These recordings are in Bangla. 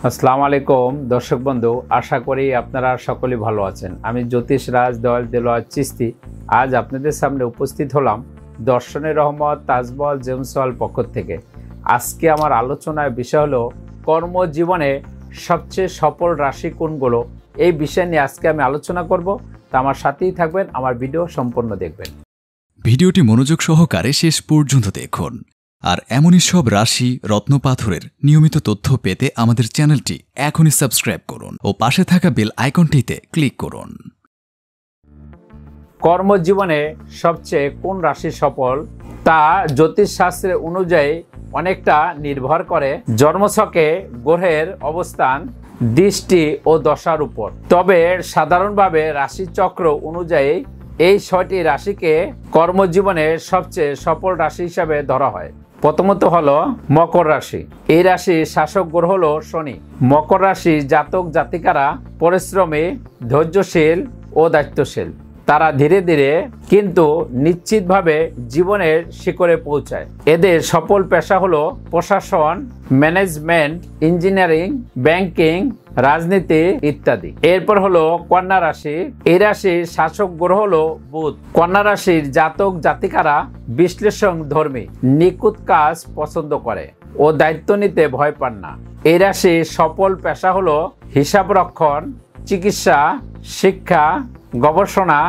আসসালামু আলাইকুম দর্শক বন্ধু, আশা করি আপনারা সকলেই ভালো আছেন। আমি জ্যোতিষ রাজ দেলোয়ার চিস্তি আজ আপনাদের সামনে উপস্থিত হলাম দর্শনের রহমত তাজমহল জেমসওয়াল পক্ষ থেকে। আজকে আমার আলোচনার বিষয় হলো কর্মজীবনে সবচেয়ে সফল রাশি কোনগুলো। এই বিষয় নিয়ে আজকে আমি আলোচনা করব, তা আমার সাথেই থাকবেন, আমার ভিডিও সম্পূর্ণ দেখবেন। ভিডিওটি মনোযোগ সহকারে শেষ পর্যন্ত দেখুন। আর এমনই সব রাশি রত্নপাথরের নিয়মিত তথ্য পেতে আমাদের চ্যানেলটি এখনই সাবস্ক্রাইব করুন ও পাশে থাকা বেল আইকনটিতে ক্লিক করুন। কর্মজীবনে সবচেয়ে কোন রাশি সফল তা জ্যোতিষশাস্ত্রের অনুযায়ী অনেকটা নির্ভর করে জন্মছকে গ্রহের অবস্থান, দৃষ্টি ও দশার উপর। তবে সাধারণভাবে রাশিচক্র অনুযায়ী এই 6টি রাশিকে কর্মজীবনের সবচেয়ে সফল রাশি হিসাবে ধরা হয়। প্রথমত হলো মকর রাশি। এই রাশির শাসক গ্রহ হলো শনি। মকর রাশির জাতক জাতিকারা পরিশ্রমী, ধৈর্যশীল ও দায়িত্বশীল। তারা ধীরে ধীরে কিন্তু নিশ্চিতভাবে জীবনের শিখরে পৌঁছায়। এদের সফল পেশা হলো প্রশাসন, ম্যানেজমেন্ট, ইঞ্জিনিয়ারিং, ব্যাংকিং, রাজনীতি ইত্যাদি। এরপর হলো কন্যা রাশি। এই রাশির শাসক গ্রহ হলো বুধ। কন্যা রাশির জাতক জাতিকারা বিশ্লেষণ ধর্মী, নিখুঁত কাজ পছন্দ করে ও দায়িত্ব নিতে ভয় পান না। এই রাশির সফল পেশা হলো হিসাব রক্ষণ, চিকিৎসা, শিক্ষা, গবেষণা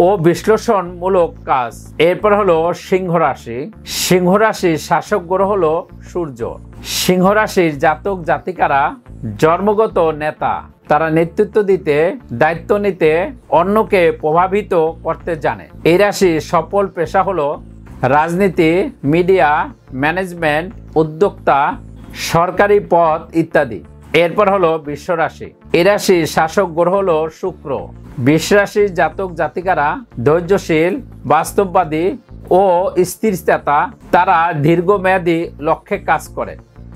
ও বিশ্লেষণমূলক কাজ। এরপর হলো সিংহ রাশি। সিংহ রাশির শাসক গ্রহ হলো সূর্য। সিংহ রাশির জাতক জাতিকারা জন্মগত নেতা। তারা নেতৃত্ব দিতে, দায়িত্ব নিতে, অন্যকে প্রভাবিত করতে জানে। এই রাশির সফল পেশা হলো রাজনীতি, মিডিয়া, ম্যানেজমেন্ট, উদ্যোক্তা, সরকারি পদ ইত্যাদি। এরপর হলো বৃষ রাশি। এই রাশির শাসক গ্রহ হলো শুক্র। বৃষ রাশির জাতক জাতিকারা ধৈর্যশীল, বাস্তববাদী ও স্থিরতা। তারা দীর্ঘমেয়াদী লক্ষ্যে কাজ করে।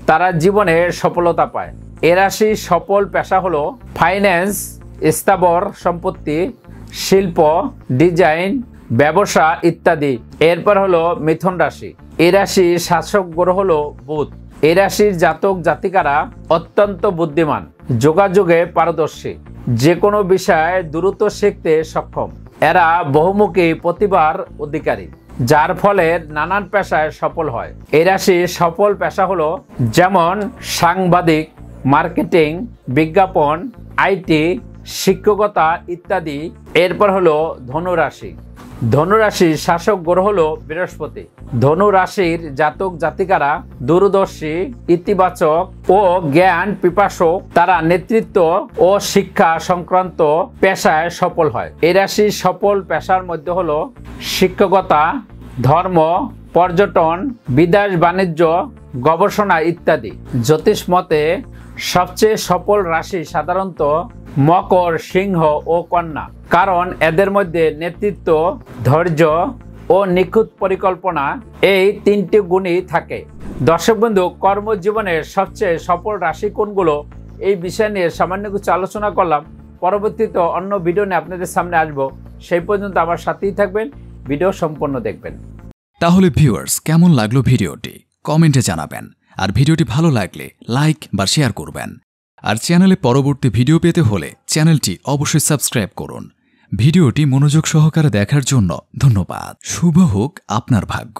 তারা জীবনে সফলতা পায়। এ রাশির সফল পেশা হলো ফাইন্যান্স, স্থাবর সম্পত্তি, শিল্প, ডিজাইন, ব্যবসা ইত্যাদি। এরপর হলো মিথুন রাশি। এই রাশির শাসক গ্রহ হলো বুধ। এই রাশির জাতক জাতিকারা অত্যন্ত বুদ্ধিমান, যোগাযোগে পারদর্শী, যে কোনো বিষয়ে দ্রুত শিখতে সক্ষম। এরা বহুমুখী প্রতিভার অধিকারী, যার ফলে নানান পেশায় সফল হয়। এই রাশির সফল পেশা হলো যেমন সাংবাদিক, মার্কেটিং, বিজ্ঞাপন, আইটি, শিক্ষকতা ইত্যাদি। এরপর হলো ধনু রাশি। ধনু রাশির শাসক গ্রহ হলো বৃহস্পতি। ধনু রাশির জাতক জাতিকারা দূরদর্শী, ইতিবাচক ও জ্ঞান পিপাসক। তারা নেতৃত্ব ও শিক্ষা সংক্রান্ত পেশায় সফল হয়। এই রাশির সফল পেশার মধ্যে হলো শিক্ষকতা, ধর্ম, পর্যটন, বিদেশ বাণিজ্য, গবেষণা ইত্যাদি। জ্যোতিষ মতে সবচেয়ে সফল রাশি সাধারণত মকর, সিংহ ও কন্যা, কারণ এদের মধ্যে নেতৃত্ব, ধৈর্য ও নিখুঁত পরিকল্পনা এই 3টি গুণই থাকে। দর্শক বন্ধু, কর্মজীবনের সবচেয়ে সফল রাশি কোনগুলো, এই বিষয় নিয়ে সামান্য কিছু আলোচনা করলাম। পরবর্তীতে অন্য ভিডিও নিয়ে আপনাদের সামনে আসবো। সেই পর্যন্ত আমার সাথেই থাকবেন, ভিডিও সম্পূর্ণ দেখবেন। তাহলে ভিউয়ার্স, কেমন লাগলো ভিডিওটি কমেন্টে জানাবেন। আর ভিডিওটি ভালো লাগলে লাইক বা শেয়ার করবেন। আর চ্যানেলে পরবর্তী ভিডিও পেতে হলে চ্যানেলটি অবশ্যই সাবস্ক্রাইব করুন। ভিডিওটি মনোযোগ সহকারে দেখার জন্য ধন্যবাদ। শুভ হোক আপনার ভাগ্য।